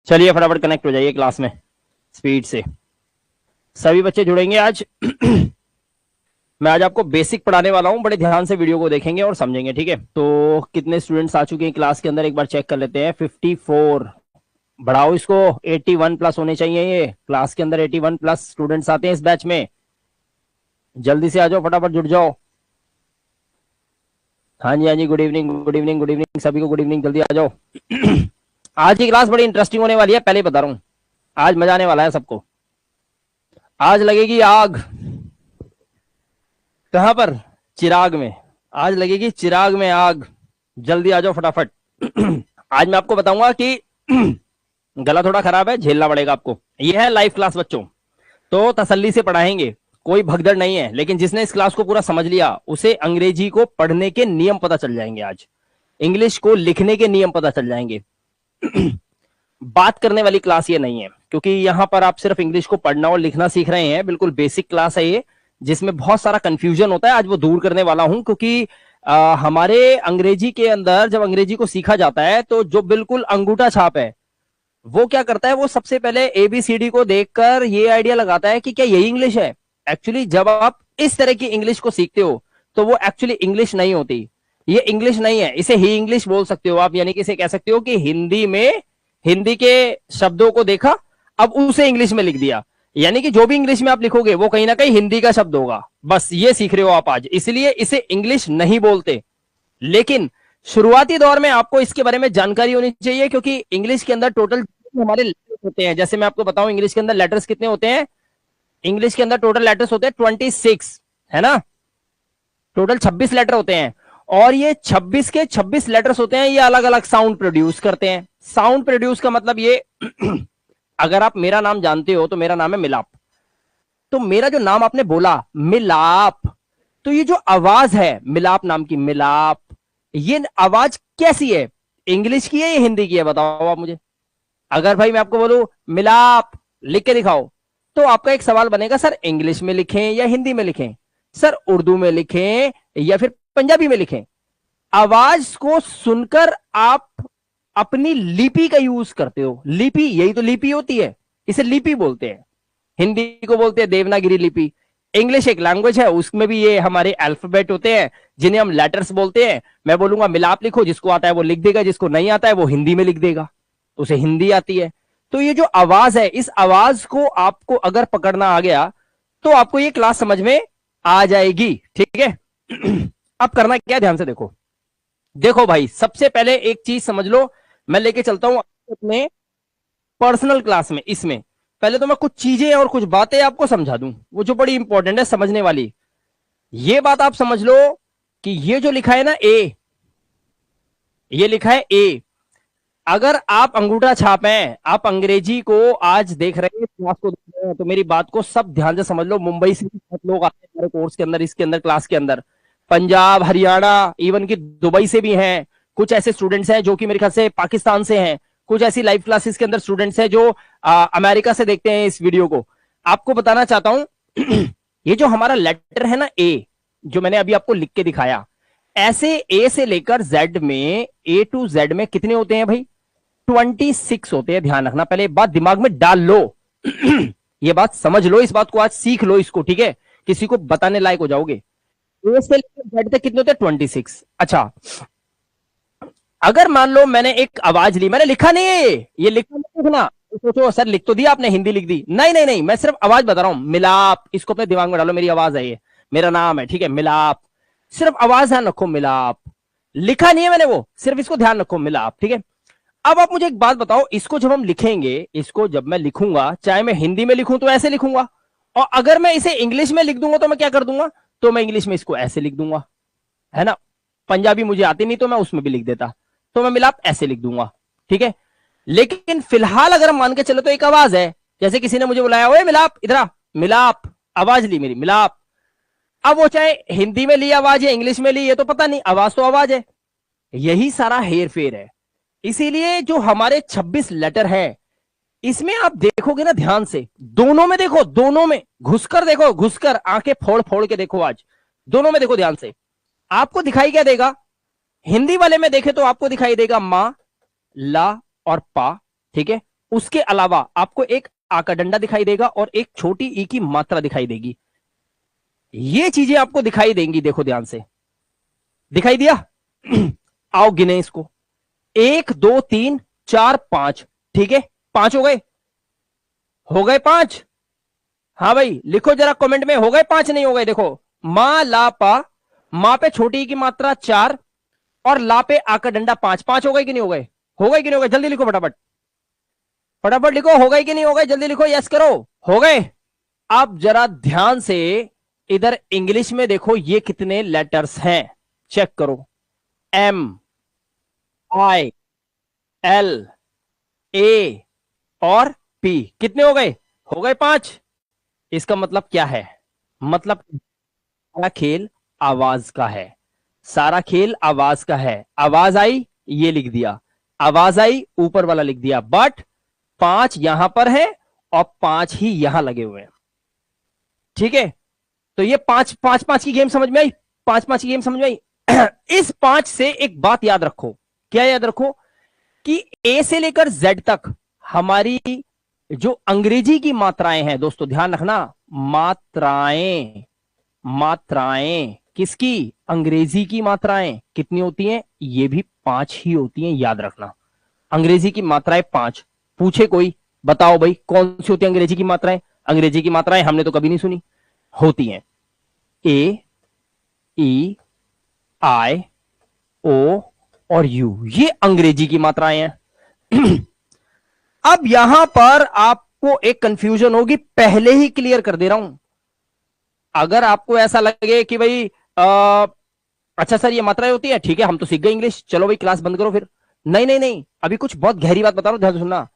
चलिए फटाफट कनेक्ट हो जाइए क्लास में स्पीड से। सभी बच्चे जुड़ेंगे आज। मैं आज आपको बेसिक पढ़ाने वाला हूं, बड़े ध्यान से वीडियो को देखेंगे और समझेंगे, ठीक है। तो कितने स्टूडेंट्स आ चुके हैं क्लास के अंदर एक बार चेक कर लेते हैं। 54, बढ़ाओ इसको, 81 प्लस होने चाहिए। ये क्लास के अंदर 81 प्लस स्टूडेंट्स आते हैं इस बैच में। जल्दी से आ जाओ, फटाफट जुड़ जाओ। हाँ जी हाँ जी, good evening good evening good evening सभी को, गुड इवनिंग, जल्दी आ जाओ। आज की क्लास बड़ी इंटरेस्टिंग होने वाली है, पहले ही बता रहा हूं। आज मजा आने वाला है सबको। आज लगेगी आग। कहां पर? चिराग में। आज लगेगी चिराग में आग। जल्दी आ जाओ फटाफट। आज मैं आपको बताऊंगा कि गला थोड़ा खराब है, झेलना पड़ेगा आपको। यह है लाइव क्लास बच्चों, तो तसल्ली से पढ़ाएंगे, कोई भगदड़ नहीं है। लेकिन जिसने इस क्लास को पूरा समझ लिया उसे अंग्रेजी को पढ़ने के नियम पता चल जाएंगे। आज इंग्लिश को लिखने के नियम पता चल जाएंगे। बात करने वाली क्लास ये नहीं है, क्योंकि यहां पर आप सिर्फ इंग्लिश को पढ़ना और लिखना सीख रहे हैं। बिल्कुल बेसिक क्लास है ये, जिसमें बहुत सारा कंफ्यूजन होता है। आज वो दूर करने वाला हूं, क्योंकि हमारे अंग्रेजी के अंदर जब अंग्रेजी को सीखा जाता है तो जो बिल्कुल अंगूठा छाप है वो क्या करता है, वो सबसे पहले एबीसीडी को देखकर ये आइडिया लगाता है कि क्या यही इंग्लिश है। एक्चुअली जब आप इस तरह की इंग्लिश को सीखते हो तो वो एक्चुअली इंग्लिश नहीं होती। ये इंग्लिश नहीं है, इसे ही इंग्लिश बोल सकते हो आप। यानी कि इसे कह सकते हो कि हिंदी में हिंदी के शब्दों को देखा, अब उसे इंग्लिश में लिख दिया। यानी कि जो भी इंग्लिश में आप लिखोगे वो कहीं ना कहीं हिंदी का शब्द होगा। बस ये सीख रहे हो आप आज, इसलिए इसे इंग्लिश नहीं बोलते। लेकिन शुरुआती दौर में आपको इसके बारे में जानकारी होनी चाहिए, क्योंकि इंग्लिश के अंदर टोटल हमारे लेटर्स होते हैं। जैसे मैं आपको बताऊं, इंग्लिश के अंदर लेटर्स कितने होते हैं। इंग्लिश के अंदर टोटल लेटर्स होते हैं 26, है ना। टोटल 26 लेटर होते हैं, और ये 26 के 26 लेटर्स होते हैं। ये अलग अलग साउंड प्रोड्यूस करते हैं। साउंड प्रोड्यूस का मतलब ये अगर आप मेरा नाम जानते हो तो मेरा नाम है मिलाप। तो मेरा जो नाम आपने बोला मिलाप, तो ये जो आवाज है मिलाप नाम की, मिलाप, ये आवाज कैसी है? इंग्लिश की है या हिंदी की है? बताओ आप मुझे। अगर भाई मैं आपको बोलूं मिलाप लिख के दिखाओ, तो आपका एक सवाल बनेगा, सर इंग्लिश में लिखें या हिंदी में लिखें, सर उर्दू में लिखें या फिर पंजाबी में लिखें। आवाज को सुनकर आप अपनी लिपि का यूज करते हो। लिपि, यही तो लिपि होती है, इसे लिपि बोलते हैं। हिंदी को बोलते हैं देवनागरी लिपि। इंग्लिश एक लैंग्वेज है, उसमें भी ये हमारे अल्फाबेट होते हैं जिन्हें हम लेटर्स बोलते हैं। मैं बोलूंगा मिलाप लिखो, जिसको आता है वो लिख देगा, जिसको नहीं आता है वो हिंदी में लिख देगा, उसे हिंदी आती है। तो ये जो आवाज है, इस आवाज को आपको अगर पकड़ना आ गया तो आपको ये क्लास समझ में आ जाएगी, ठीक है। अब करना क्या, ध्यान से देखो। देखो भाई, सबसे पहले एक चीज समझ लो, मैं लेके चलता हूं अपने पर्सनल क्लास में। इसमें पहले तो मैं कुछ चीजें और कुछ बातें आपको समझा दूं, वो जो बड़ी इंपॉर्टेंट है समझने वाली। ये बात आप समझ लो कि ये जो लिखा है ना ए, ये लिखा है ए। अगर आप अंगूठा छाप हैं, आप अंग्रेजी को आज देख रहे हैं, क्लास को देख रहे हैं, तो मेरी बात को सब ध्यान से समझ लो। मुंबई से बहुत लोग आते हैं हमारे कोर्स के अंदर, इसके अंदर क्लास के अंदर। पंजाब, हरियाणा, इवन कि दुबई से भी हैं। कुछ ऐसे स्टूडेंट्स हैं जो कि मेरे ख्याल से पाकिस्तान से हैं। कुछ ऐसी लाइव क्लासेस के अंदर स्टूडेंट्स हैं जो अमेरिका से देखते हैं इस वीडियो को। आपको बताना चाहता हूं ये जो हमारा लेटर है ना ए, जो मैंने अभी आपको लिख के दिखाया, ऐसे ए से लेकर जेड में, ए टू जेड में कितने होते हैं भाई? 26 होते हैं। ध्यान रखना, पहले बात दिमाग में डाल लो। ये बात समझ लो, इस बात को आज सीख लो इसको, ठीक है। किसी को बताने लायक हो जाओगे। ए से लेकर जेड तक कितने होते हैं? 26। अच्छा, अगर मान लो मैंने एक आवाज ली, मैंने लिखा नहीं है, ये लिखा नहीं, लिखना सोचो सर लिख तो दिया आपने, हिंदी लिख दी। नहीं नहीं नहीं, मैं सिर्फ आवाज बता रहा हूं, मिलाप। इसको अपने दिमाग में डालो, मेरी आवाज है ये, मेरा नाम है, ठीक है, मिलाप। सिर्फ आवाज ध्यान रखो, मिलाप। लिखा नहीं है मैंने वो, सिर्फ इसको ध्यान रखो, मिलाप, ठीक है। अब आप मुझे एक बात बताओ, इसको जब हम लिखेंगे, इसको जब मैं लिखूंगा, चाहे मैं हिंदी में लिखूं तो ऐसे लिखूंगा, और अगर मैं इसे इंग्लिश में लिख दूंगा तो मैं क्या कर दूंगा? तो मैं इंग्लिश में इसको ऐसे लिख दूंगा, है ना। पंजाबी मुझे आती नहीं तो मैं उसमें भी लिख देता, तो मैं मिलाप ऐसे लिख दूंगा, ठीक है। लेकिन फिलहाल अगर हम मान के चलो तो एक आवाज है, जैसे किसी ने मुझे बुलाया, ओए मिलाप इधर आ, मिलाप, आवाज ली मेरी, मिलाप। अब वो चाहे हिंदी में ली आवाज या इंग्लिश में ली, ये तो पता नहीं, आवाज तो आवाज है। यही सारा हेर फेर है। इसीलिए जो हमारे 26 लेटर है, इसमें आप देखोगे ना ध्यान से, दोनों में देखो, दोनों में घुसकर देखो, घुसकर आंखें फोड़ फोड़ के देखो, आज दोनों में देखो ध्यान से। आपको दिखाई क्या देगा? हिंदी वाले में देखे तो आपको दिखाई देगा मां, ला और पा, ठीक है। उसके अलावा आपको एक आ का डंडा दिखाई देगा और एक छोटी ई की मात्रा दिखाई देगी। ये चीजें आपको दिखाई देंगी, देखो ध्यान से। दिखाई दिया? आओ गिने इसको। 1 2 3 4 5। ठीक है, 5 हो गए? हो गए 5? हाँ भाई लिखो जरा कमेंट में, हो गए 5 नहीं हो गए? देखो, मा ला पा, मां पे छोटी की मात्रा 4 और ला पे आ का डंडा 5। 5 हो गए कि नहीं हो गए? हो गए कि नहीं हो गए? जल्दी लिखो फटाफट, फटाफट लिखो, हो गए कि नहीं हो गए? जल्दी लिखो, यस करो। हो गए? अब जरा ध्यान से इधर इंग्लिश में देखो, ये कितने लेटर्स हैं, चेक करो। एम, आई, एल, ए और पी। कितने हो गए? हो गए 5। इसका मतलब क्या है? मतलब सारा खेल आवाज का है, सारा खेल आवाज का है। आवाज आई, ये लिख दिया, आवाज आई, ऊपर वाला लिख दिया, बट 5 यहां पर है और 5 ही यहां लगे हुए हैं। ठीक है, तो ये 5 की गेम समझ में आई? 5 की गेम समझ में आई? इस 5 से एक बात याद रखो। क्या याद रखो? कि ए से लेकर जेड तक हमारी जो अंग्रेजी की मात्राएं हैं, दोस्तों ध्यान रखना, मात्राएं, मात्राएं किसकी? अंग्रेजी की मात्राएं कितनी होती हैं? ये भी 5 ही होती हैं, याद रखना। अंग्रेजी की मात्राएं 5। पूछे कोई, बताओ भाई कौन सी होती है अंग्रेजी की मात्राएं? अंग्रेजी की मात्राएं हमने तो कभी नहीं सुनी। होती हैं ए, ई, आई, ओ और यू, ये अंग्रेजी की मात्राएं हैं। अब यहां पर आपको एक कंफ्यूजन होगी, पहले ही क्लियर कर दे रहा हूं। अगर आपको ऐसा लगे कि भाई अच्छा सर ये मात्राएं होती है, ठीक है हम तो सीख गए इंग्लिश, चलो भाई क्लास बंद करो फिर। नहीं नहीं नहीं, अभी कुछ बहुत गहरी बात बता रहा हूं, ध्यान से सुनना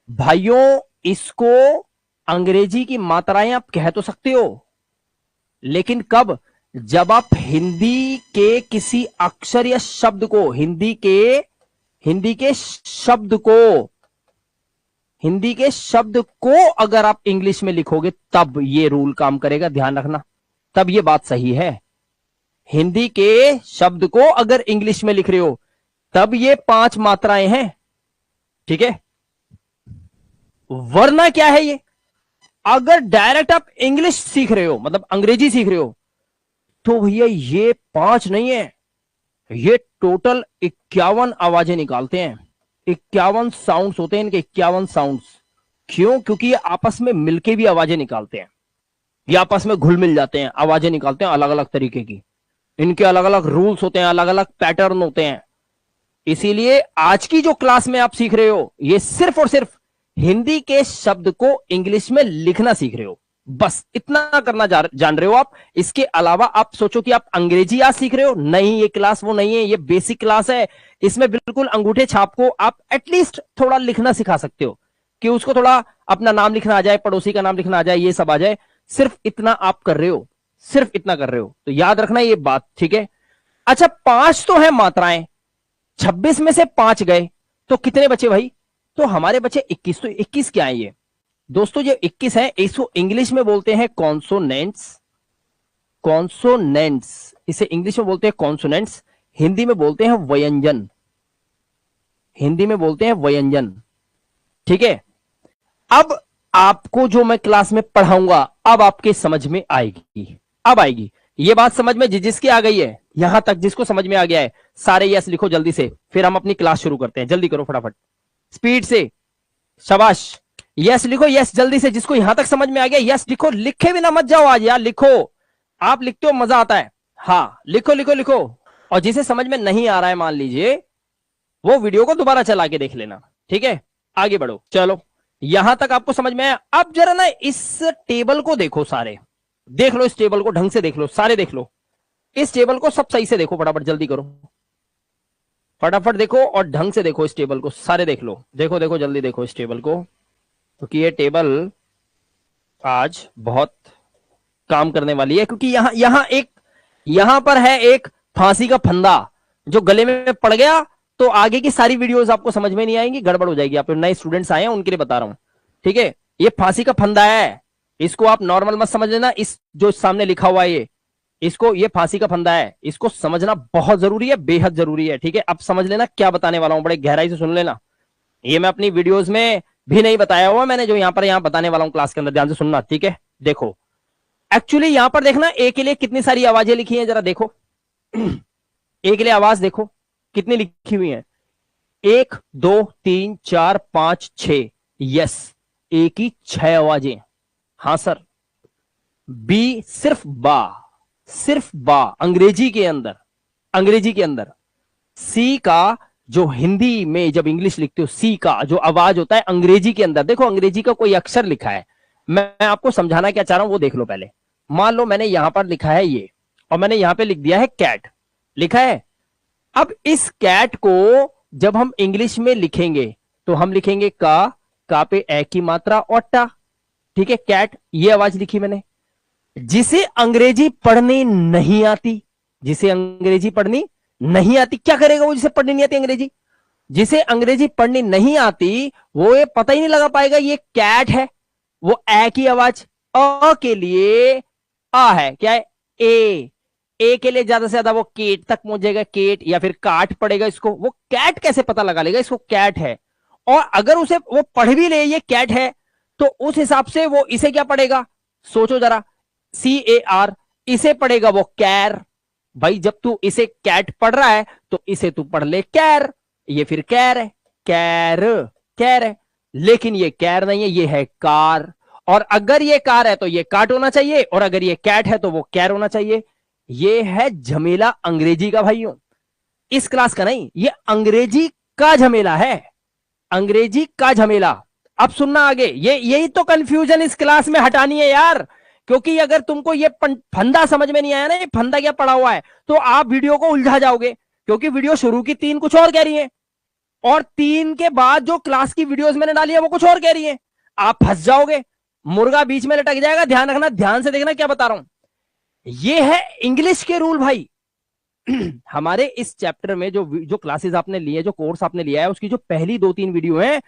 भाइयों। इसको अंग्रेजी की मात्राएं आप कह तो सकते हो, लेकिन कब? जब आप हिंदी के किसी अक्षर या शब्द को, हिंदी के शब्द को अगर आप इंग्लिश में लिखोगे, तब ये रूल काम करेगा, ध्यान रखना। तब ये बात सही है। हिंदी के शब्द को अगर इंग्लिश में लिख रहे हो, तब ये 5 मात्राएं हैं। ठीक है, वरना क्या है ये? अगर डायरेक्ट आप इंग्लिश सीख रहे हो, मतलब अंग्रेजी सीख रहे हो, तो भैया ये 5 नहीं है, ये टोटल 51 आवाजें निकालते हैं। 51 साउंड्स होते हैं इनके, 51 साउंड्स। क्यों? क्योंकि ये आपस में मिलके भी आवाजें निकालते हैं, ये आपस में घुल मिल जाते हैं, आवाजें निकालते हैं अलग अलग तरीके की। इनके अलग अलग रूल्स होते हैं, अलग अलग पैटर्न होते हैं। इसीलिए आज की जो क्लास में आप सीख रहे हो, ये सिर्फ और सिर्फ हिंदी के शब्द को इंग्लिश में लिखना सीख रहे हो, बस इतना करना जान रहे हो आप। इसके अलावा आप सोचो कि आप अंग्रेजी आज सीख रहे हो, नहीं, ये क्लास वो नहीं है, ये बेसिक क्लास है। इसमें बिल्कुल अंगूठे छाप को आप एटलीस्ट थोड़ा लिखना सिखा सकते हो, कि उसको थोड़ा अपना नाम लिखना आ जाए, पड़ोसी का नाम लिखना आ जाए, ये सब आ जाए। सिर्फ इतना आप कर रहे हो, सिर्फ इतना कर रहे हो, तो याद रखना ये बात, ठीक है। अच्छा 5 तो है मात्राएं, 26 में से 5 गए तो कितने बचे भाई? तो हमारे बचे 21। तो 21 क्या है ये दोस्तों? ये 21 है, इसको इंग्लिश में बोलते हैं कॉन्सोनेंट्स। कॉन्सोनेंट्स, इसे इंग्लिश में बोलते हैं कॉन्सोनेंट्स, हिंदी में बोलते हैं व्यंजन, हिंदी में बोलते हैं व्यंजन। ठीक है, अब आपको जो मैं क्लास में पढ़ाऊंगा, अब आपके समझ में आएगी, अब आएगी ये बात समझ में। जिसकी आ गई है यहां तक, जिसको समझ में आ गया है, सारे यस लिखो जल्दी से, फिर हम अपनी क्लास शुरू करते हैं। जल्दी करो फटाफट, स्पीड से, शाबाश। यस लिखो, यस जल्दी से, जिसको यहां तक समझ में आ गया यस लिखो, लिखे भी ना मत जाओ आज यार, लिखो, आप लिखते हो मजा आता है। हाँ लिखो लिखो लिखो। और जिसे समझ में नहीं आ रहा है, मान लीजिए, वो वीडियो को दोबारा चला के देख लेना, ठीक है। आगे बढ़ो, चलो यहां तक आपको समझ में आया। अब जरा ना इस टेबल को देखो, सारे देख लो, इस टेबल को ढंग से देख लो, सारे देख लो, इस टेबल को सब सही से देखो, फटाफट जल्दी करो, फटाफट देखो और ढंग से देखो, इस टेबल को सारे देख लो, देखो देखो जल्दी देखो इस टेबल को, क्योंकि ये टेबल आज बहुत काम करने वाली है। क्योंकि यहां पर है एक फांसी का फंदा, जो गले में पड़ गया तो आगे की सारी वीडियोस आपको समझ में नहीं आएंगी, गड़बड़ हो जाएगी। आप नए स्टूडेंट्स आए हैं उनके लिए बता रहा हूं, ठीक है। ये फांसी का फंदा है, इसको आप नॉर्मल मत समझ लेना। इस जो सामने लिखा हुआ है ये फांसी का फंदा है, इसको समझना बहुत जरूरी है, बेहद जरूरी है, ठीक है। अब समझ लेना क्या बताने वाला हूं, बड़े गहराई से सुन लेना। ये मैं अपनी वीडियोस में भी नहीं बताया हुआ मैंने, जो यहां बताने वाला हूं क्लास के अंदर, ध्यान से सुनना, ठीक है। देखो एक्चुअली यहां पर देखना ए के लिए कितनी सारी आवाजें लिखी हैं, जरा देखो। ए के लिए आवाज देखो कितनी लिखी हुई है, 1 2 3 4 5 6। यस, ए की 6 आवाजें। हां सर। बी सिर्फ बा अंग्रेजी के अंदर, अंग्रेजी के अंदर। सी का जो हिंदी में जब इंग्लिश लिखते हो, सी का जो आवाज होता है अंग्रेजी के अंदर, देखो अंग्रेजी का कोई अक्षर लिखा है, मैं आपको समझाना क्या चाह रहा हूं वो देख लो पहले। मान लो मैंने यहां पर लिखा है ये, और मैंने यहां पे लिख दिया है कैट, लिखा है। अब इस कैट को जब हम इंग्लिश में लिखेंगे तो हम लिखेंगे का पे ए की मात्रा और टा, ठीक है। कैट, ये आवाज लिखी मैंने। जिसे अंग्रेजी पढ़नी नहीं आती, जिसे अंग्रेजी पढ़नी नहीं आती, क्या करेगा वो जिसे पढ़नी नहीं आती अंग्रेजी? जिसे अंग्रेजी पढ़नी नहीं आती वो ये पता ही नहीं लगा पाएगा ये कैट है। वो ए की आवाज, अ के लिए आ है, क्या है? ए के लिए ज्यादा से ज्यादा वो केट तक पहुंचेगा, केट, या फिर काट पड़ेगा इसको। वो कैट कैसे पता लगा लेगा इसको कैट है? और अगर उसे वो पढ़ भी ले ये कैट है, तो उस हिसाब से वो इसे क्या पढ़ेगा? सोचो जरा, CAR, इसे पढ़ेगा वो कैर। भाई जब तू इसे कैट पढ़ रहा है तो इसे तू पढ़ ले कैर, ये फिर कैर है, कैर, कैर है। लेकिन ये कैर नहीं है, ये है कार। और अगर ये कार है तो ये काट होना चाहिए, और अगर ये कैट है तो वो कैर होना चाहिए। ये है झमेला अंग्रेजी का भाइयों, इस क्लास का नहीं, ये अंग्रेजी का झमेला है, अंग्रेजी का झमेला। अब सुनना आगे, ये यही तो कंफ्यूजन इस क्लास में हटानी है यार। क्योंकि अगर तुमको ये फंदा समझ में नहीं आया ना, ये फंदा क्या पड़ा हुआ है, तो आप वीडियो को उलझा जाओगे। क्योंकि वीडियो शुरू की 3 कुछ और कह रही है, और 3 के बाद जो क्लास की वीडियोस मैंने डाली है वो कुछ और कह रही है। आप फंस जाओगे, मुर्गा बीच में लटक जाएगा। ध्यान रखना, ध्यान से देखना क्या बता रहा हूं। ये है इंग्लिश के रूल भाई। हमारे इस चैप्टर में जो क्लासेस आपने लिए, जो कोर्स आपने लिया है, उसकी जो पहली 2-3 वीडियो है,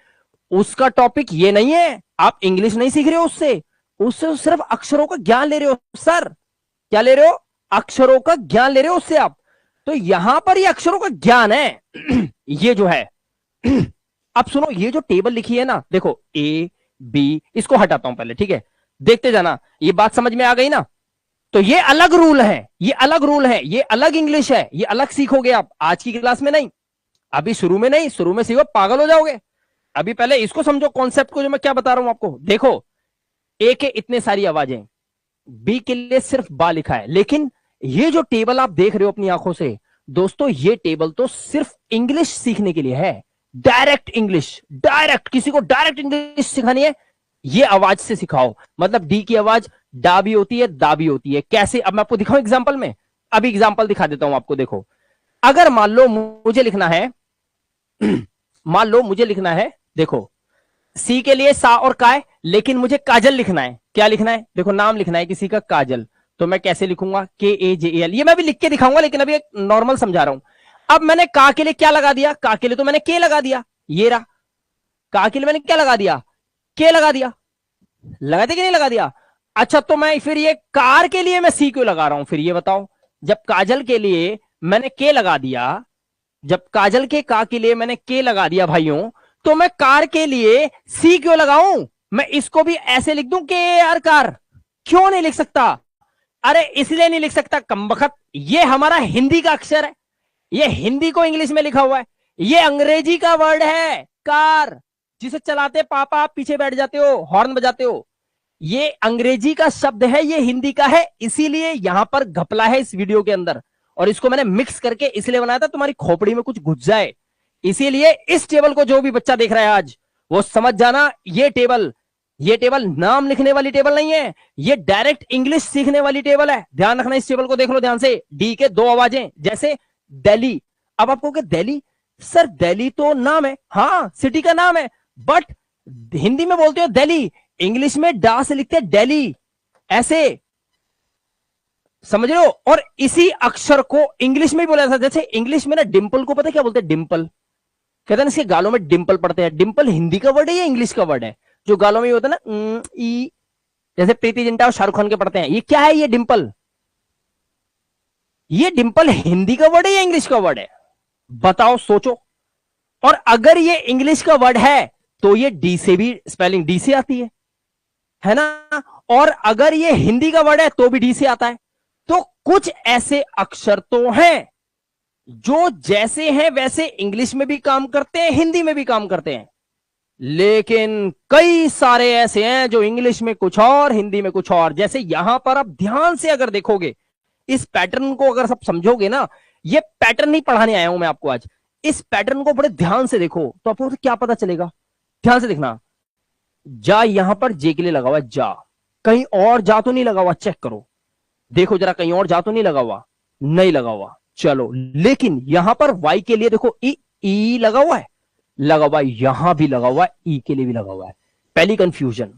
उसका टॉपिक ये नहीं है। आप इंग्लिश नहीं सीख रहे हो उससे, उससे सिर्फ अक्षरों का ज्ञान ले रहे हो सर। क्या ले रहे हो? अक्षरों का ज्ञान ले रहे हो उससे आप। तो यहां पर ये अक्षरों का ज्ञान है। ये जो है, अब सुनो, ये जो टेबल लिखी है ना, देखो A B, इसको हटाता हूं पहले, ठीक है। देखते जाना, ये बात समझ में आ गई ना। तो ये अलग रूल है, ये अलग रूल है, ये अलग इंग्लिश है, ये अलग सीखोगे आप आज की क्लास में नहीं, अभी शुरू में नहीं। शुरू में सीखो पागल हो जाओगे। अभी पहले इसको समझो, कॉन्सेप्ट को, जो मैं क्या बता रहा हूं आपको। देखो, ए के इतने सारी आवाजें, बी के लिए सिर्फ बा लिखा है। लेकिन ये जो टेबल आप देख रहे हो अपनी आंखों से, दोस्तों ये टेबल तो सिर्फ इंग्लिश सीखने के लिए है। डायरेक्ट इंग्लिश, डायरेक्ट, किसी को डायरेक्ट इंग्लिश सिखानी है, ये आवाज से सिखाओ। मतलब डी की आवाज डा भी होती है, दा भी होती है। कैसे? अब मैं आपको दिखाऊं एग्जांपल में। अभी एग्जांपल दिखा देता हूं आपको। देखो, अगर मान लो मुझे लिखना है, मान लो मुझे लिखना है, देखो सी के लिए सा और काय, लेकिन मुझे काजल लिखना है। क्या लिखना है? देखो, नाम लिखना है किसी का काजल, तो मैं कैसे लिखूंगा? KAJAL। ये मैं भी लिख के दिखाऊंगा, लेकिन अभी एक नॉर्मल समझा रहा हूं। अब मैंने का के लिए क्या लगा दिया? का के लिए तो मैंने के लगा दिया, ये रहा। का के लिए मैंने क्या लगा दिया? के लगा दिया। लगा दिया कि नहीं लगा दिया? अच्छा, तो मैं फिर ये कार के लिए मैं सी क्यों लगा रहा हूं? फिर ये बताओ, जब काजल के लिए मैंने के लगा दिया, जब काजल के का के लिए मैंने के लगा दिया भाइयों, तो मैं कार के लिए सी क्यों लगाऊं? मैं इसको भी ऐसे लिख दूं, के यार कार। क्यों नहीं लिख सकता? अरे इसलिए नहीं लिख सकता कमबख्त, ये हमारा हिंदी का अक्षर है, ये हिंदी को इंग्लिश में लिखा हुआ है। ये अंग्रेजी का वर्ड है कार, जिसे चलाते पापा आप पीछे बैठ जाते हो, हॉर्न बजाते हो। ये अंग्रेजी का शब्द है, ये हिंदी का है, इसीलिए यहां पर घपला है इस वीडियो के अंदर। और इसको मैंने मिक्स करके इसलिए बनाया था तुम्हारी खोपड़ी में कुछ घुस जाए। इसीलिए इस टेबल को जो भी बच्चा देख रहा है आज, वो समझ जाना, ये टेबल नाम लिखने वाली टेबल नहीं है, ये डायरेक्ट इंग्लिश सीखने वाली टेबल है। ध्यान रखना, इस टेबल को देख लो ध्यान से। डी के 2 आवाजें, जैसे दिल्ली। अब आपको क्या दिल्ली? सर दिल्ली तो नाम है, हाँ सिटी का नाम है, बट हिंदी में बोलते हो दिल्ली, इंग्लिश में डा से लिखते हैं दिल्ली, ऐसे समझ रहे हो। और इसी अक्षर को इंग्लिश में भी बोला जाता है। जैसे इंग्लिश में ना डिंपल को पता है क्या बोलते हैं? डिंपल कहते हैं, इसके गालों में डिंपल पड़ते हैं। डिंपल हिंदी का वर्ड है या इंग्लिश का वर्ड है? जो गालों में होता है ना, ई, जैसे प्रीति जिंटा और शाहरुख खान के पढ़ते हैं, ये क्या है? ये डिंपल, ये डिंपल हिंदी का वर्ड है या इंग्लिश का वर्ड है? बताओ, सोचो। और अगर ये इंग्लिश का वर्ड है तो ये डी से भी स्पेलिंग डी से आती है ना। और अगर ये हिंदी का वर्ड है तो भी डी से आता है। तो कुछ ऐसे अक्षर तो हैं जो जैसे हैं वैसे इंग्लिश में भी काम करते हैं, हिंदी में भी काम करते हैं, लेकिन कई सारे ऐसे हैं जो इंग्लिश में कुछ और, हिंदी में कुछ और। जैसे यहां पर आप ध्यान से अगर देखोगे, इस पैटर्न को अगर सब समझोगे ना, ये पैटर्न नहीं पढ़ाने आया हूं मैं आपको आज, इस पैटर्न को बड़े ध्यान से देखो तो आपको क्या पता चलेगा। ध्यान से देखना, जा यहां पर जे के लिए लगा हुआ है, जा, कहीं और जा तो नहीं लगा हुआ, चेक करो, देखो जरा कहीं और जा तो नहीं लगा हुआ, नहीं लगा हुआ, चलो। लेकिन यहां पर वाई के लिए देखो ई लगा हुआ है, लगा हुआ है, यहां भी लगा हुआ है, ई के लिए भी लगा हुआ है। पहली कंफ्यूजन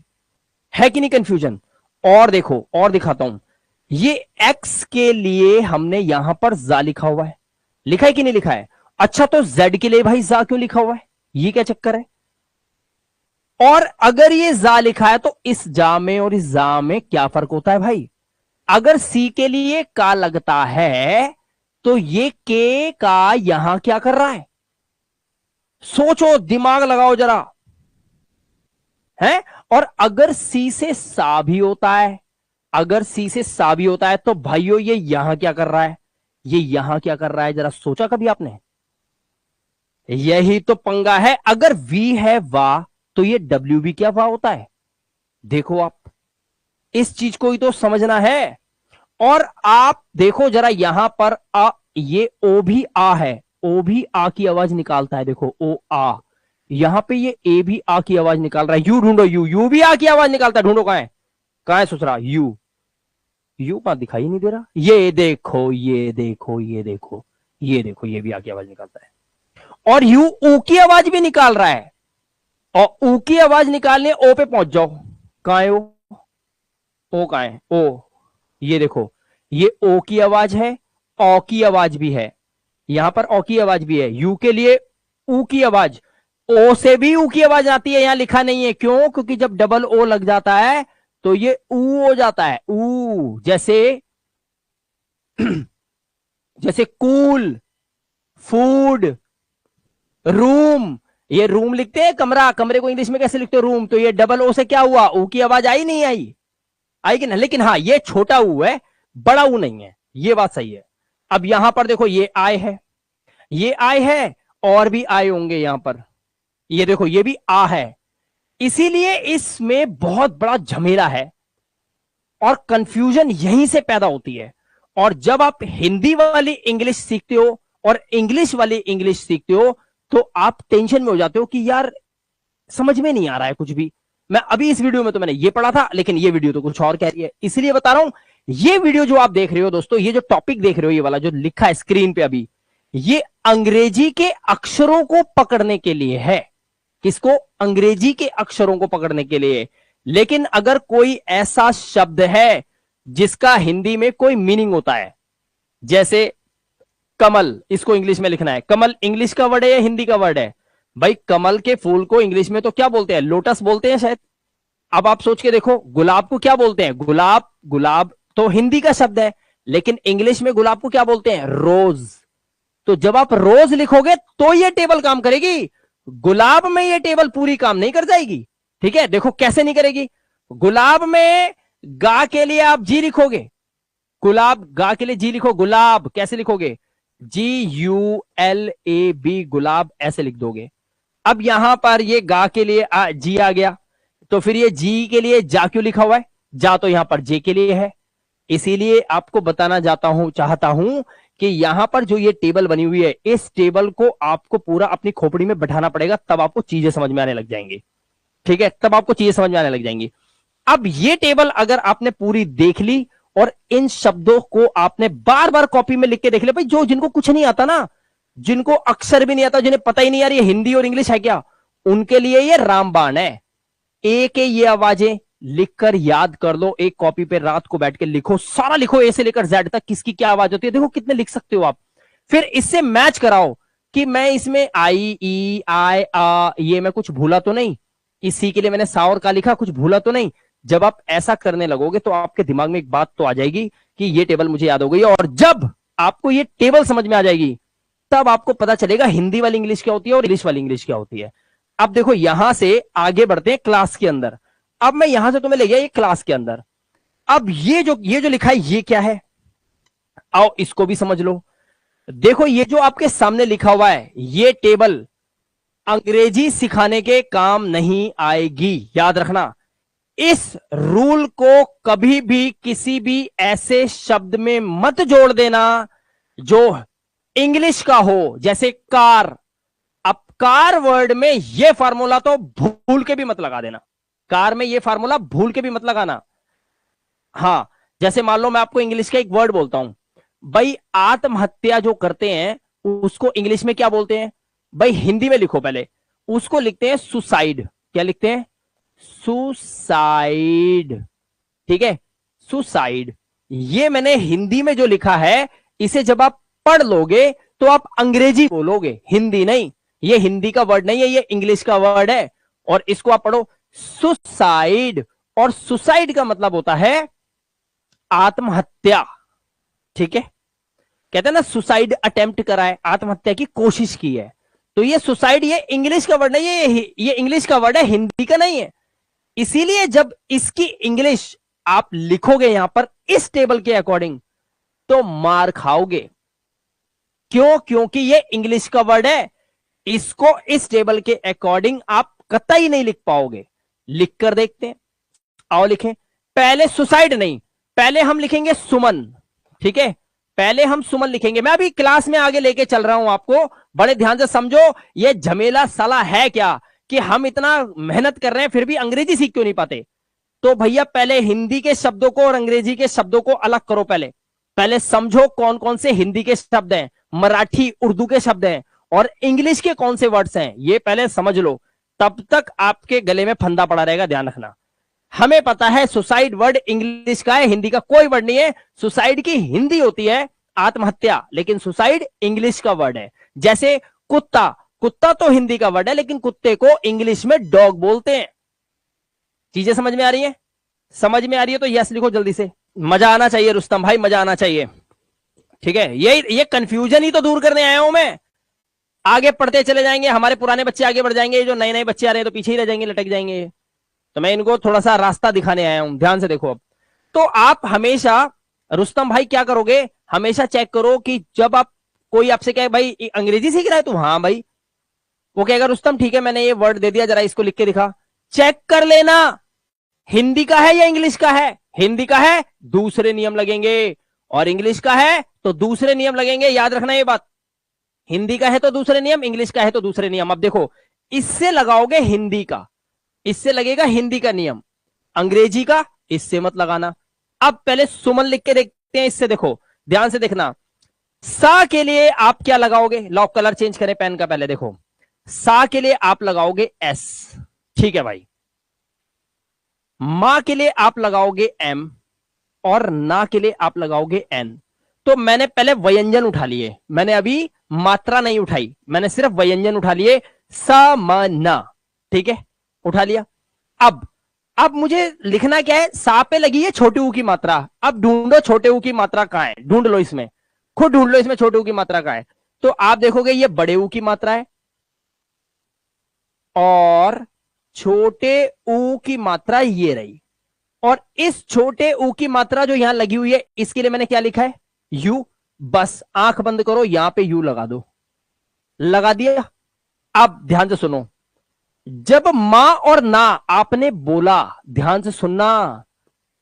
है कि नहीं कंफ्यूजन। और देखो, और दिखाता हूं, ये एक्स के लिए हमने यहां पर जा लिखा हुआ है, लिखा है कि नहीं लिखा है। अच्छा, तो जेड के लिए भाई जा क्यों लिखा हुआ है, ये क्या चक्कर है। और अगर ये जा लिखा है तो इस जा में और इस जा में क्या फर्क होता है भाई। अगर सी के लिए का लगता है तो ये के का यहां क्या कर रहा है, सोचो, दिमाग लगाओ जरा, है। और अगर सी से सा भी होता है, अगर सी से सा भी होता है तो भाइयों ये यहां क्या कर रहा है, ये यहां क्या कर रहा है, जरा सोचा कभी आपने। यही तो पंगा है। अगर वी है वाह तो ये डब्ल्यू भी क्या वाह होता है। देखो आप, इस चीज को ही तो समझना है। और आप देखो जरा यहां पर आ, ये ओ भी आ है, ओ भी आ की आवाज निकालता है, देखो ओ आ, यहां पे ये ए भी आ की आवाज निकाल रहा है। यू ढूंढो, यू भी आ की आवाज निकालता है, ढूंढो कहां है सुसरा, यू बात दिखाई नहीं दे रहा। ये देखो, ये देखो, ये देखो, ये देखो, ये भी आ की आवाज निकालता है। और यू ऊ की आवाज भी निकाल रहा है। और ऊ की आवाज निकालने ओ पे पहुंच जाओ, कहां है ओ कहां है ओ, ये देखो, ये ओ की आवाज है, ओ की आवाज भी है, यहां पर ओ की आवाज भी है। यू के लिए ऊ की आवाज, ओ से भी ऊ की आवाज आती है, यहां लिखा नहीं है, क्यों, क्योंकि जब डबल ओ लग जाता है तो ये ऊ हो जाता है, ऊ, जैसे जैसे कूल, फूड, रूम, ये रूम लिखते हैं कमरा, कमरे को इंग्लिश में कैसे लिखते हो, रूम। तो ये डबल ओ से क्या हुआ, ऊ की आवाज आई नहीं आई, आई कि ना। लेकिन हाँ, ये छोटा ऊ है, बड़ा ऊ नहीं है, ये बात सही है। अब यहां पर देखो, ये आई है, ये आई है, और भी आई होंगे यहां पर, ये देखो ये भी आ है। इसीलिए इसमें बहुत बड़ा झमेला है और कंफ्यूजन यहीं से पैदा होती है। और जब आप हिंदी वाली इंग्लिश सीखते हो और इंग्लिश वाली इंग्लिश सीखते हो तो आप टेंशन में हो जाते हो कि यार समझ में नहीं आ रहा है कुछ भी। मैं अभी इस वीडियो में तो मैंने ये पढ़ा था, लेकिन ये वीडियो तो कुछ और कह रही है। इसलिए बता रहा हूं, ये वीडियो जो आप देख रहे हो दोस्तों, ये जो टॉपिक देख रहे हो, ये वाला जो लिखा है स्क्रीन पे अभी, ये अंग्रेजी के अक्षरों को पकड़ने के लिए है। किसको, अंग्रेजी के अक्षरों को पकड़ने के लिए। लेकिन अगर कोई ऐसा शब्द है जिसका हिंदी में कोई मीनिंग होता है, जैसे कमल, इसको इंग्लिश में लिखना है, कमल इंग्लिश का वर्ड है या हिंदी का वर्ड है भाई। कमल के फूल को इंग्लिश में तो क्या बोलते हैं, लोटस बोलते हैं शायद। अब आप सोच के देखो, गुलाब को क्या बोलते हैं, गुलाब, गुलाब तो हिंदी का शब्द है, लेकिन इंग्लिश में गुलाब को क्या बोलते हैं, रोज। तो जब आप रोज लिखोगे तो ये टेबल काम करेगी, गुलाब में ये टेबल पूरी काम नहीं कर जाएगी। ठीक है, देखो कैसे नहीं करेगी। गुलाब में गा के लिए आप जी लिखोगे, गुलाब, गा के लिए जी लिखो, गुलाब कैसे लिखोगे, GULAB, गुलाब ऐसे लिख दोगे। अब यहां पर ये गा के लिए जी आ गया, तो फिर ये जी के लिए जा क्यों लिखा हुआ है, जा तो यहां पर जे के लिए है। इसीलिए आपको बताना चाहता हूं कि यहां पर जो ये टेबल बनी हुई है, इस टेबल को आपको पूरा अपनी खोपड़ी में बैठाना पड़ेगा, तब आपको चीजें समझ में आने लग जाएंगी। ठीक है, तब आपको चीजें समझ में आने लग जाएंगी। अब ये टेबल अगर आपने पूरी देख ली और इन शब्दों को आपने बार बार कॉपी में लिख के देख लिया, भाई जो जिनको कुछ नहीं आता ना, जिनको अक्षर भी नहीं आता, जिन्हें पता ही नहीं यार ये हिंदी और इंग्लिश है क्या, उनके लिए ये रामबाण है। एक ये आवाजें लिखकर याद कर लो, एक कॉपी पे रात को बैठ के लिखो, सारा लिखो ए से लेकर जेड तक, किसकी क्या आवाज होती है, देखो कितने लिख सकते हो आप। फिर इससे मैच कराओ कि मैं इसमें आई, ई, आई, आ, ये मैं कुछ भूला तो नहीं, इसी के लिए मैंने सा और का लिखा, कुछ भूला तो नहीं। जब आप ऐसा करने लगोगे तो आपके दिमाग में एक बात तो आ जाएगी कि ये टेबल मुझे याद हो गई। और जब आपको ये टेबल समझ में आ जाएगी, तब आपको पता चलेगा हिंदी वाली इंग्लिश क्या होती है और इंग्लिश वाली इंग्लिश क्या होती है। अब देखो यहां से आगे बढ़ते हैं क्लास के अंदर। अब मैं यहां से तुम्हें ले गया ये क्लास के अंदर। अब ये जो लिखा है ये क्या है, आओ इसको भी समझ लो। देखो ये जो आपके सामने लिखा हुआ है ये टेबल अंग्रेजी सिखाने के काम नहीं आएगी, याद रखना। इस रूल को कभी भी किसी भी ऐसे शब्द में मत जोड़ देना जो इंग्लिश का हो, जैसे कार। अब कार वर्ड में ये फार्मूला तो भूल के भी मत लगा देना, कार में ये फार्मूला भूल के भी मत लगाना। हाँ, जैसे मान लो मैं आपको इंग्लिश का एक वर्ड बोलता हूं, भाई आत्महत्या जो करते हैं उसको इंग्लिश में क्या बोलते हैं, भाई हिंदी में लिखो पहले, उसको लिखते हैं सुसाइड। क्या लिखते हैं, सुसाइड। ठीक है, सुसाइड। ये मैंने हिंदी में जो लिखा है इसे जब आप पढ़ लोगे तो आप अंग्रेजी बोलोगे, हिंदी नहीं। ये हिंदी का वर्ड नहीं है, ये इंग्लिश का वर्ड है। और इसको आप पढ़ो सुसाइड, और सुसाइड का मतलब होता है आत्महत्या। ठीक है, कहते हैं ना सुसाइड अटेम्प्ट करा है, आत्महत्या की कोशिश की है। तो ये सुसाइड ये इंग्लिश का वर्ड नहीं है, ये इंग्लिश का वर्ड है, हिंदी का नहीं है। इसीलिए जब इसकी इंग्लिश आप लिखोगे यहां पर इस टेबल के अकॉर्डिंग तो मार खाओगे। क्यों, क्योंकि ये इंग्लिश का वर्ड है, इसको इस टेबल के अकॉर्डिंग आप कतई नहीं लिख पाओगे। लिख कर देखते हैं, आओ लिखें। पहले सुसाइड नहीं, पहले हम लिखेंगे सुमन। ठीक है, पहले हम सुमन लिखेंगे। मैं अभी क्लास में आगे लेके चल रहा हूं आपको, बड़े ध्यान से समझो। ये झमेला साला है क्या कि हम इतना मेहनत कर रहे हैं फिर भी अंग्रेजी सीख क्यों नहीं पाते। तो भैया पहले हिंदी के शब्दों को और अंग्रेजी के शब्दों को अलग करो। पहले समझो कौन कौन से हिंदी के शब्द हैं, मराठी उर्दू के शब्द हैं, और इंग्लिश के कौन से वर्ड्स हैं, ये पहले समझ लो। तब तक आपके गले में फंदा पड़ा रहेगा, ध्यान रखना। हमें पता है सुसाइड वर्ड इंग्लिश का है, हिंदी का कोई वर्ड नहीं है। सुसाइड की हिंदी होती है आत्महत्या, लेकिन सुसाइड इंग्लिश का वर्ड है। जैसे कुत्ता, कुत्ता तो हिंदी का वर्ड है लेकिन कुत्ते को इंग्लिश में डॉग बोलते हैं। चीजें समझ में आ रही है, समझ में आ रही है तो यस लिखो जल्दी से। मजा आना चाहिए रुस्तम भाई, मजा आना चाहिए। ठीक है, ये कंफ्यूजन ही तो दूर करने आया हूं मैं। आगे पढ़ते चले जाएंगे, हमारे पुराने बच्चे आगे बढ़ जाएंगे, जो नए नए बच्चे आ रहे हैं तो पीछे ही रह जाएंगे, लटक जाएंगे। तो मैं इनको थोड़ा सा रास्ता दिखाने आया हूं, ध्यान से देखो। अब तो आप हमेशा, रुस्तम भाई क्या करोगे, हमेशा चेक करो कि जब आप कोई आपसे कहे भाई अंग्रेजी सीख रहा है तू, हाँ भाई, वो कहेगा रुस्तम ठीक है मैंने ये वर्ड दे दिया, जरा इसको लिख के दिखा। चेक कर लेना हिंदी का है या इंग्लिश का है। हिंदी का है दूसरे नियम लगेंगे, और इंग्लिश का है तो दूसरे नियम लगेंगे। याद रखना ये बात, हिंदी का है तो दूसरे नियम, इंग्लिश का है तो दूसरे नियम। अब देखो इससे लगाओगे हिंदी का, इससे लगेगा हिंदी का नियम, अंग्रेजी का इससे मत लगाना। अब पहले सुमन लिख के देखते हैं, इससे देखो ध्यान से देखना। सा के लिए आप क्या लगाओगे, लॉक कलर चेंज करें पेन का, पहले देखो सा के लिए आप लगाओगे एस। ठीक है भाई, मां के लिए आप लगाओगे एम, और ना के लिए आप लगाओगे एन। तो मैंने पहले व्यंजन उठा लिए, मैंने अभी मात्रा नहीं उठाई, मैंने सिर्फ व्यंजन उठा लिए, सा म ना। ठीक है, उठा लिया। अब मुझे लिखना क्या है, सा पे लगी है छोटे ऊ की मात्रा। अब ढूंढो छोटे ऊ की मात्रा कहां है, ढूंढ लो इसमें, खुद ढूंढ लो इसमें छोटे ऊ की मात्रा कहां है। तो आप देखोगे ये बड़े ऊ की मात्रा है, और छोटे ऊ की मात्रा ये रही। और इस छोटे ऊ की मात्रा जो यहां लगी हुई है इसके लिए मैंने क्या लिखा है, यू। बस आंख बंद करो, यहां पे यू लगा दो, लगा दिया। अब ध्यान से सुनो, जब मां और ना आपने बोला, ध्यान से सुनना,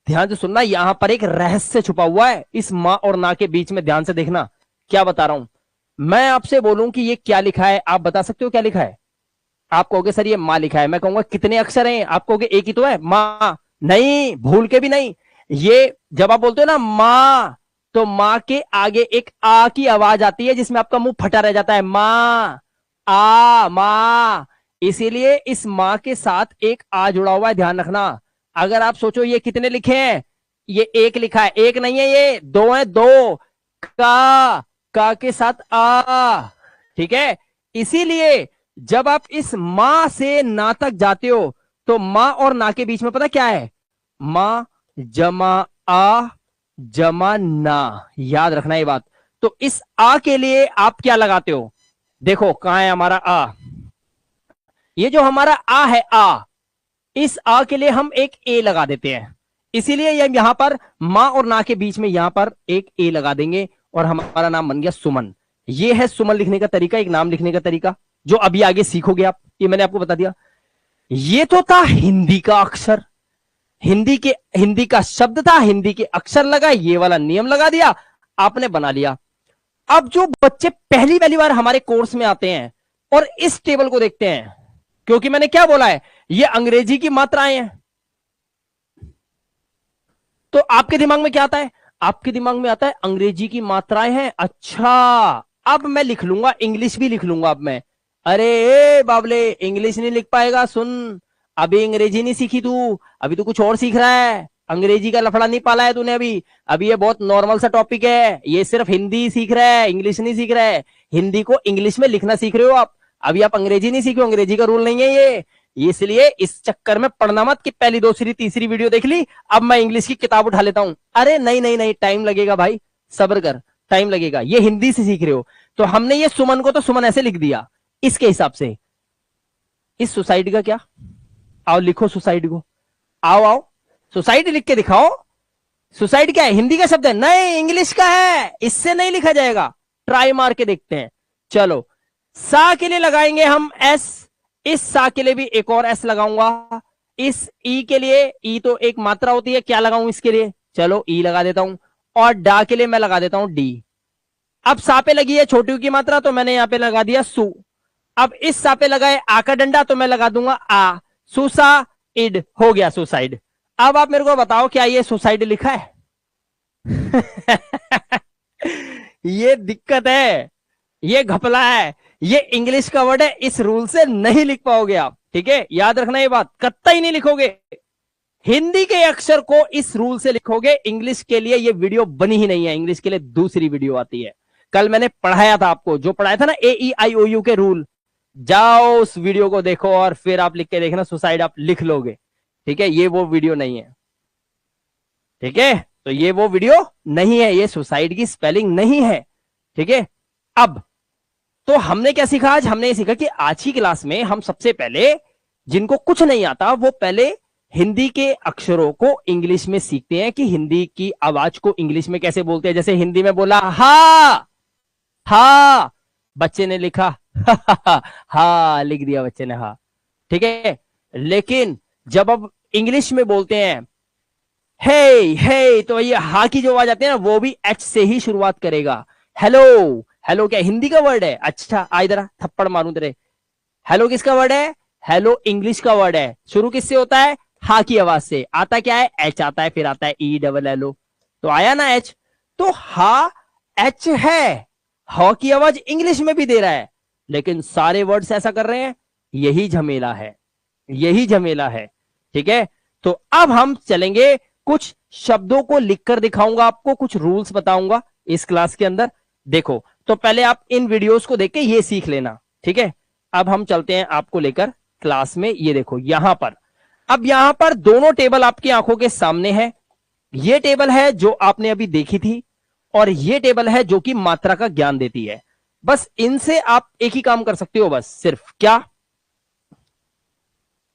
ध्यान से सुनना, यहां पर एक रहस्य छुपा हुआ है इस मां और ना के बीच में। ध्यान से देखना क्या बता रहा हूं। मैं आपसे बोलूं कि ये क्या लिखा है, आप बता सकते हो क्या लिखा है। आप कहोगे सर ये मां लिखा है, मैं कहूंगा कितने अक्षर हैं, आप कहोगे एक ही तो है, मां। नहीं, भूल के भी नहीं। ये जब आप बोलते हो ना मां, तो मां के आगे एक आ की आवाज आती है जिसमें आपका मुंह फटा रह जाता है, मां, आ, मां। इसीलिए इस मां के साथ एक आ जुड़ा हुआ है, ध्यान रखना। अगर आप सोचो ये कितने लिखे हैं, ये एक लिखा है, एक नहीं है, ये दो है, दो। का के साथ आ। ठीक है, इसीलिए जब आप इस मां से ना तक जाते हो तो मां और ना के बीच में पता क्या है, मां जमा आ जमा ना। याद रखना ये बात। तो इस आ के लिए आप क्या लगाते हो, देखो कहां है हमारा आ, ये जो हमारा आ है, आ, इस आ के लिए हम एक ए लगा देते हैं, इसीलिए यहां पर मां और ना के बीच में यहां पर एक ए लगा देंगे और हमारा नाम बन गया सुमन। ये है सुमन लिखने का तरीका, एक नाम लिखने का तरीका जो अभी आगे सीखोगे आप, ये मैंने आपको बता दिया। ये तो था हिंदी का अक्षर, हिंदी का शब्द था, हिंदी के अक्षर लगा, ये वाला नियम लगा दिया, आपने बना लिया। अब जो बच्चे पहली पहली बार हमारे कोर्स में आते हैं और इस टेबल को देखते हैं, क्योंकि मैंने क्या बोला है, ये अंग्रेजी की मात्राएं हैं, तो आपके दिमाग में क्या आता है, आपके दिमाग में आता है अंग्रेजी की मात्राएं हैं, अच्छा अब मैं लिख लूंगा, इंग्लिश भी लिख लूंगा अब मैं। अरे बाबले, इंग्लिश नहीं लिख पाएगा, सुन, अभी अंग्रेजी नहीं सीखी तू, अभी तू कुछ और सीख रहा है, अंग्रेजी का लफड़ा नहीं पाला है तूने अभी ये बहुत नॉर्मल सा टॉपिक है, ये सिर्फ हिंदी सीख रहा है, इंग्लिश नहीं सीख रहा है, हिंदी को इंग्लिश में लिखना सीख रहे हो आप, अभी आप अंग्रेजी नहीं सीखे, अंग्रेजी का रूल नहीं है ये, इसलिए इस चक्कर में पढ़ना मत कि पहली दूसरी तीसरी वीडियो देख ली अब मैं इंग्लिश की किताब उठा लेता हूं। अरे नहीं नहीं नहीं, टाइम लगेगा भाई, सब्र कर, टाइम लगेगा, ये हिंदी से सीख रहे हो। तो हमने ये सुमन को तो सुमन ऐसे लिख दिया इसके हिसाब से। इस सोसाइटी का क्या, आओ लिखो सोसाइटी को, आओ आओ सोसाइटी लिख के दिखाओ। सोसाइटी क्या है, हिंदी का शब्द है, नहीं इंग्लिश का है, इससे नहीं लिखा जाएगा, ट्राई मार के देखते हैं। चलो, सा के लिए लगाएंगे हम एस, इस सा के लिए भी एक और एस लगाऊंगा, इस ई के लिए, ई तो एक मात्रा होती है, क्या लगाऊं इसके लिए, चलो ई लगा देता हूं, और डा के लिए मैं लगा देता हूं डी। अब सा पे लगी है छोटी की मात्रा तो मैंने यहां पे लगा दिया सु। अब इस सा पे लगाए आ का डंडा तो मैं लगा दूंगा आ, सुसा इड, हो गया सुसाइड। अब आप मेरे को बताओ क्या ये सुसाइड लिखा है? ये दिक्कत है, ये घपला है, ये इंग्लिश का वर्ड है, इस रूल से नहीं लिख पाओगे आप, ठीक है, याद रखना ये बात, कतई नहीं लिखोगे। हिंदी के अक्षर को इस रूल से लिखोगे, इंग्लिश के लिए ये वीडियो बनी ही नहीं है, इंग्लिश के लिए दूसरी वीडियो आती है। कल मैंने पढ़ाया था आपको, जो पढ़ाया था ना AEIOU के रूल, जाओ उस वीडियो को देखो और फिर आप लिख के देखना, सुसाइड आप लिख लोगे, ठीक है, ये वो वीडियो नहीं है, ठीक है, तो ये वो वीडियो नहीं है, ये सुसाइड की स्पेलिंग नहीं है, ठीक है। अब तो हमने क्या सीखा आज, हमने ये सीखा कि आज की क्लास में हम सबसे पहले, जिनको कुछ नहीं आता वो पहले हिंदी के अक्षरों को इंग्लिश में सीखते हैं कि हिंदी की आवाज को इंग्लिश में कैसे बोलते हैं। जैसे हिंदी में बोला हा, हा, बच्चे ने लिखा हा, लिख दिया बच्चे ने हा, ठीक है। लेकिन जब अब इंग्लिश में बोलते हैं हे हे, तो ये हा की जो आवाज आती है ना, वो भी एच से ही शुरुआत करेगा। हेलो, हेलो क्या हिंदी का वर्ड है? अच्छा आ इधर, थप्पड़ मारूं तेरे। हेलो किसका वर्ड है? हेलो इंग्लिश का वर्ड है। शुरू किससे होता है? हा की आवाज से। आता क्या है? एच आता है, फिर आता है ई डबल एल ओ, तो आया ना एच। तो हा एच है, हा की आवाज इंग्लिश में भी दे रहा है, लेकिन सारे वर्ड्स ऐसा कर रहे हैं, यही झमेला है, यही झमेला है, ठीक है। तो अब हम चलेंगे, कुछ शब्दों को लिखकर दिखाऊंगा आपको, कुछ रूल्स बताऊंगा इस क्लास के अंदर। देखो, तो पहले आप इन वीडियोस को देख के ये सीख लेना, ठीक है। अब हम चलते हैं आपको लेकर क्लास में। ये देखो यहां पर, अब यहां पर दोनों टेबल आपकी आंखों के सामने है। ये टेबल है जो आपने अभी देखी थी, और ये टेबल है जो कि मात्रा का ज्ञान देती है। बस इनसे आप एक ही काम कर सकते हो, बस सिर्फ क्या,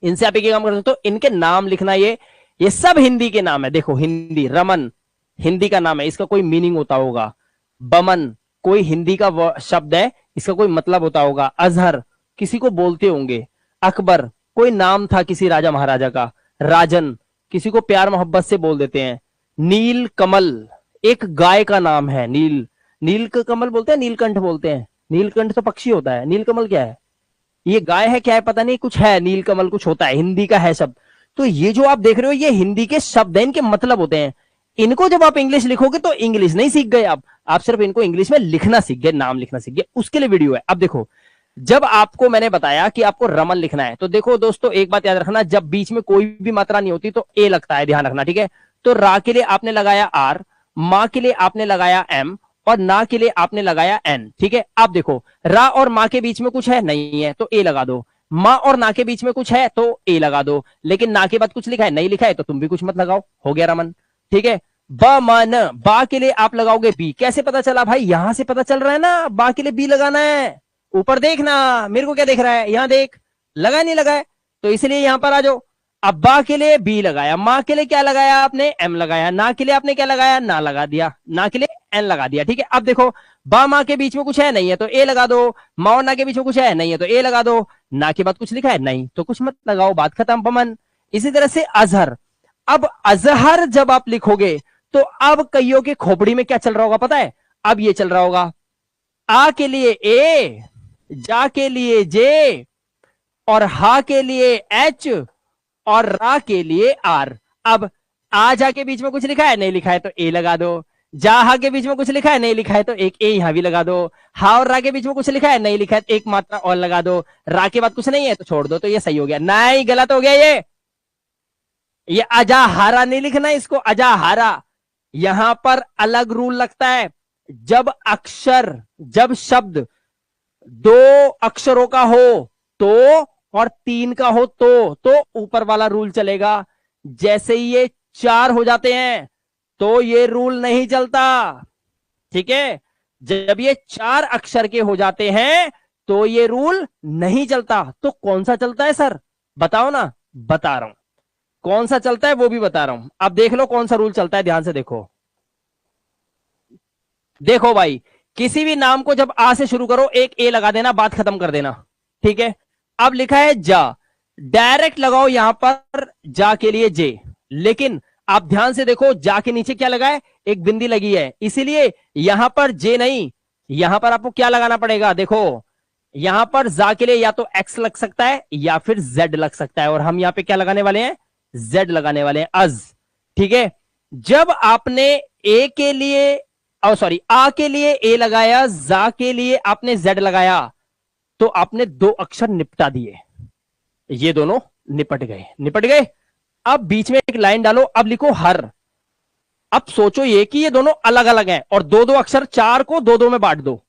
इनसे आप एक ही काम कर सकते हो, इनके नाम लिखना। ये सब हिंदी के नाम है। देखो हिंदी, रमन हिंदी का नाम है, इसका कोई मीनिंग होता होगा। बमन कोई हिंदी का शब्द है, इसका कोई मतलब होता होगा। अजहर किसी को बोलते होंगे। अकबर कोई नाम था किसी राजा महाराजा का। राजन किसी को प्यार मोहब्बत से बोल देते हैं। नील कमल एक गाय का नाम है। नील कमल बोलते हैं, नीलकंठ बोलते हैं। नीलकंठ तो पक्षी होता है, नीलकमल क्या है? ये गाय है क्या है पता नहीं, कुछ है, नीलकमल कुछ होता है, हिंदी का है शब्द। तो ये जो आप देख रहे हो ये हिंदी के शब्द हैं, इनके मतलब होते हैं। इनको जब आप इंग्लिश लिखोगे तो इंग्लिश नहीं सीख गए आप सिर्फ इनको इंग्लिश में लिखना सीख गए, नाम लिखना सीख गए, उसके लिए वीडियो है। अब देखो, जब आपको मैंने बताया कि आपको रमन लिखना है, तो देखो दोस्तों एक बात याद रखना, जब बीच में कोई भी मात्रा नहीं होती तो ए लगता है, ध्यान रखना, ठीक है। तो रा के लिए आपने लगाया आर, मां के लिए आपने लगाया एम, और ना के लिए आपने लगाया एन, ठीक है। अब देखो, रा और मां के बीच में कुछ है नहीं है तो ए लगा दो, मां और ना के बीच में कुछ है तो ए लगा दो, लेकिन ना के बाद कुछ लिखा है नहीं लिखा है तो तुम भी कुछ मत लगाओ, हो गया रमन, ठीक है। ब मन, बा के लिए आप लगाओगे बी। कैसे पता चला भाई? यहां से पता चल रहा है ना, बा के लिए बी लगाना है। ऊपर देखना, मेरे को क्या देख रहा है, यहां देख, लगा नहीं लगा है, तो इसलिए यहां पर आ जाओ। अब बा के लिए बी लगाया, माँ के लिए क्या लगाया आपने, एम लगाया, ना के लिए आपने क्या लगाया, ना लगा दिया, ना के लिए एन लगा दिया। ठीक है, अब देखो बा माँ के बीच में कुछ है नहीं है तो ए लगा दो, माँ और ना के बीच में कुछ है नहीं है तो ए लगा दो, ना के बाद कुछ लिखा है नहीं तो कुछ मत लगाओ, बात खत्म पमन। इसी तरह से अजहर, अब अजहर जब आप लिखोगे तो अब कईयों के खोपड़ी में क्या चल रहा होगा पता है, अब ये चल रहा होगा, आ के लिए ए, जा के लिए जे, और हा के लिए एच, और रा के लिए आर। अब आ जा के बीच में कुछ लिखा है नहीं लिखा है तो ए लगा दो, जा हा के बीच में कुछ लिखा है नहीं लिखा है तो एक ए यहां भी लगा दो, हा और रा के बीच में कुछ लिखा है नहीं लिखा है तो एक मात्रा और लगा दो, रा के बाद कुछ नहीं है तो छोड़ दो, तो ये सही हो गया। नहीं, गलत हो गया ये अजाहारा नहीं लिखना इसको, अजाहारा। यहां पर अलग रूल लगता है, जब अक्षर, जब शब्द दो अक्षरों का हो तो, और तीन का हो तो ऊपर वाला रूल चलेगा। जैसे ही ये चार हो जाते हैं तो ये रूल नहीं चलता। ठीक है, जब ये चार अक्षर के हो जाते हैं तो ये रूल नहीं चलता। तो कौन सा चलता है सर, बताओ ना, बता रहा हूं कौन सा चलता है, वो भी बता रहा हूं। अब देख लो कौन सा रूल चलता है, ध्यान से देखो। देखो भाई, किसी भी नाम को जब आ से शुरू करो एक ए लगा देना, बात खत्म कर देना। ठीक है, अब लिखा है जा, डायरेक्ट लगाओ यहां पर जा के लिए जे, लेकिन आप ध्यान से देखो जा के नीचे क्या लगा है, एक बिंदी लगी है, इसीलिए यहां पर जे नहीं, यहां पर आपको क्या लगाना पड़ेगा, देखो यहां पर जा के लिए या तो एक्स लग सकता है या फिर जेड लग सकता है, और हम यहां पे क्या लगाने वाले हैं, जेड लगाने वाले हैं, अज। ठीक है, जब आपने ए के लिए, सॉरी आ के लिए ए लगाया, जा के लिए आपने जेड लगाया, तो आपने दो अक्षर निपटा दिए, ये दोनों निपट गए, निपट गए। अब बीच में एक लाइन डालो, अब लिखो हर। अब सोचो ये कि ये दोनों अलग अलग हैं और दो दो अक्षर, चार को दो दो में बांट दो।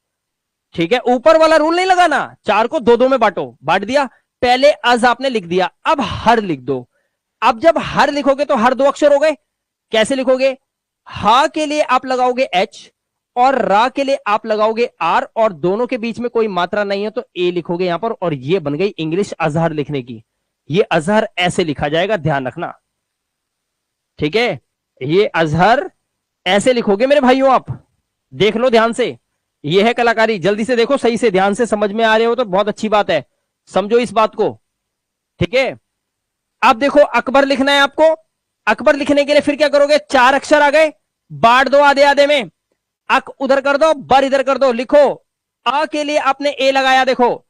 ठीक है, ऊपर वाला रूल नहीं लगाना, चार को दो दो में बांटो, बांट दिया, पहले अज आपने लिख दिया, अब हर लिख दो। अब जब हर लिखोगे तो हर दो अक्षर हो गए, कैसे लिखोगे, हा के लिए आप लगाओगे एच और रा के लिए आप लगाओगे आर, और दोनों के बीच में कोई मात्रा नहीं है तो ए लिखोगे यहां पर, और ये बन गई इंग्लिश अजहर लिखने की। ये अजहर ऐसे लिखा जाएगा, ध्यान रखना। ठीक है, ये अजहर ऐसे लिखोगे मेरे भाइयों, आप देख लो ध्यान से, ये है कलाकारी। जल्दी से देखो, सही से ध्यान से, समझ में आ रहे हो तो बहुत अच्छी बात है, समझो इस बात को। ठीक है, अब देखो अकबर लिखना है आपको, अकबर लिखने के लिए फिर क्या करोगे, चार अक्षर आ गए, बांट दो आधे आधे में, अक उधर कर दो, बर इधर कर दो, लिखो। आ के लिए आपने ए लगाया, देखो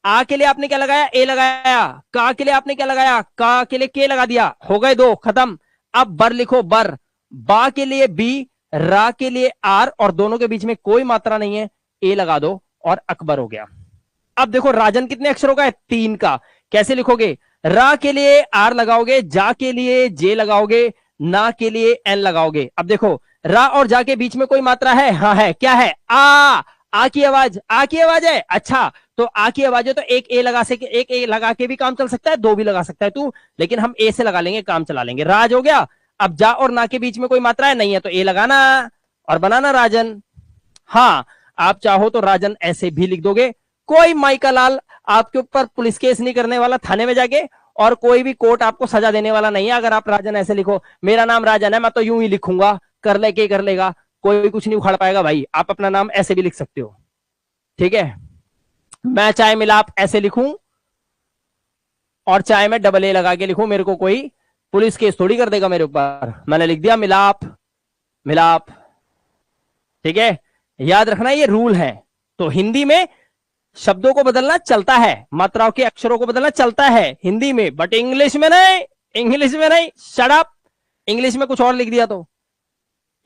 आ के लिए आपने क्या लगाया, ए लगाया, का के लिए आपने क्या लगाया, का के लिए के लगा दिया, हो गए दो, खत्म। अब बर लिखो, बर, बा के लिए बी, रा के लिए आर, और दोनों के बीच में कोई मात्रा नहीं है, ए लगा दो और अकबर हो गया। अब देखो राजन कितने अक्षरों का है, तीन का, कैसे लिखोगे, रा के लिए आर लगाओगे, जा के लिए जे लगाओगे, ना के लिए एन लगाओगे। अब देखो रा और जा के बीच में कोई मात्रा है, हाँ है, क्या है, आ की आवाज, आ की आवाज है, अच्छा तो आ की आवाज है तो एक ए लगा सके, एक ए लगा के भी काम चल सकता है, दो भी लगा सकता है तू, लेकिन हम ए से लगा लेंगे, काम चला लेंगे। राज हो गया। अब जा और ना के बीच में कोई मात्रा है नहीं है तो ए लगाना और बनाना राजन। हाँ, आप चाहो तो राजन ऐसे भी लिख दोगे, कोई माइका लाल आपके ऊपर पुलिस केस नहीं करने वाला थाने में जाके, और कोई भी कोर्ट आपको सजा देने वाला नहीं है अगर आप राजन ऐसे लिखो। मेरा नाम राजन है, मैं तो यूं ही लिखूंगा, कर ले के कर लेगा, कोई कुछ नहीं उखाड़ पाएगा भाई, आप अपना नाम ऐसे भी लिख सकते हो। ठीक है, मैं चाहे मिलाप ऐसे लिखूं और चाहे मैं डबल ए लगा के लिखूं, मेरे को कोई पुलिस केस थोड़ी कर देगा मेरे ऊपर। मैंने लिख दिया मिलाप, मिलाप। ठीक है, याद रखना ये रूल है। तो हिंदी में शब्दों को बदलना चलता है, मात्राओं के अक्षरों को बदलना चलता है हिंदी में, बट इंग्लिश में नहीं, इंग्लिश में नहीं, शट अप। इंग्लिश में कुछ और लिख दिया तो,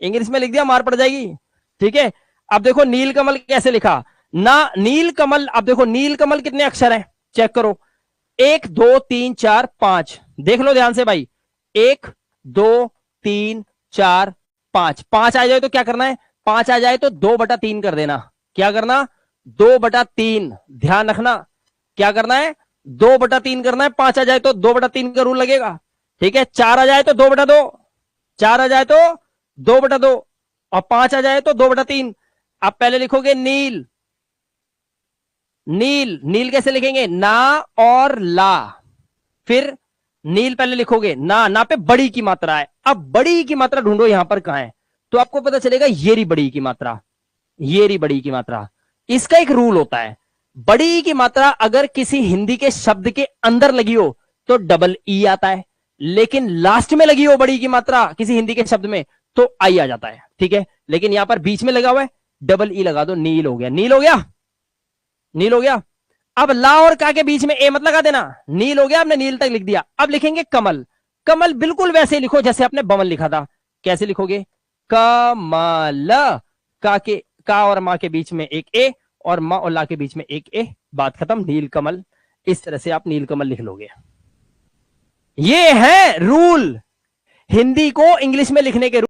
इंग्लिश में लिख दिया मार पड़ जाएगी। ठीक है, अब देखो नीलकमल कैसे लिखा ना, नीलकमल, अब देखो नीलकमल कितने अक्षर हैं, चेक करो, 1 2 3 4 5, देख लो ध्यान से भाई, 1 2 3 4 5, 5 आ जाए तो क्या करना है, 5 आ जाए तो 2/3 कर देना, क्या करना, 2/3, ध्यान रखना क्या करना है, 2/3 करना है। 5 आ जाए तो 2/3 का रूल लगेगा। ठीक है, 4 आ जाए तो 2/2, 4 आ जाए तो 2/2, और 5 आ जाए तो 2/3। अब पहले लिखोगे नील, नील, नील कैसे लिखेंगे? ना और ला, फिर नील पहले लिखोगे, ना पे बड़ी की मात्रा है। अब बड़ी की मात्रा ढूंढो यहां पर कहां है, तो आपको पता चलेगा ये रही बड़ी की मात्रा, ये रही बड़ी की मात्रा। इसका एक रूल होता है, बड़ी की मात्रा अगर किसी हिंदी के शब्द के अंदर लगी हो तो डबल ई आता है, लेकिन लास्ट में लगी हो बड़ी की मात्रा किसी हिंदी के शब्द में तो आई आ जाता है, ठीक है। लेकिन यहां पर बीच में लगा हुआ है, डबल ई लगा दो, नील हो गया, नील हो गया, नील हो गया। अब ला और का के बीच में ए मत लगा देना, नील हो गया, आपने नील तक लिख दिया। अब लिखेंगे कमल, कमल बिल्कुल वैसे लिखो जैसे आपने बमन लिखा था। कैसे लिखोगे? कमल, का और मां के बीच में एक ए और मां और ला के बीच में एक ए, बात खत्म, नील कमल। इस तरह से आप नील कमल लिख लोगे। ये है रूल हिंदी को इंग्लिश में लिखने के रूल।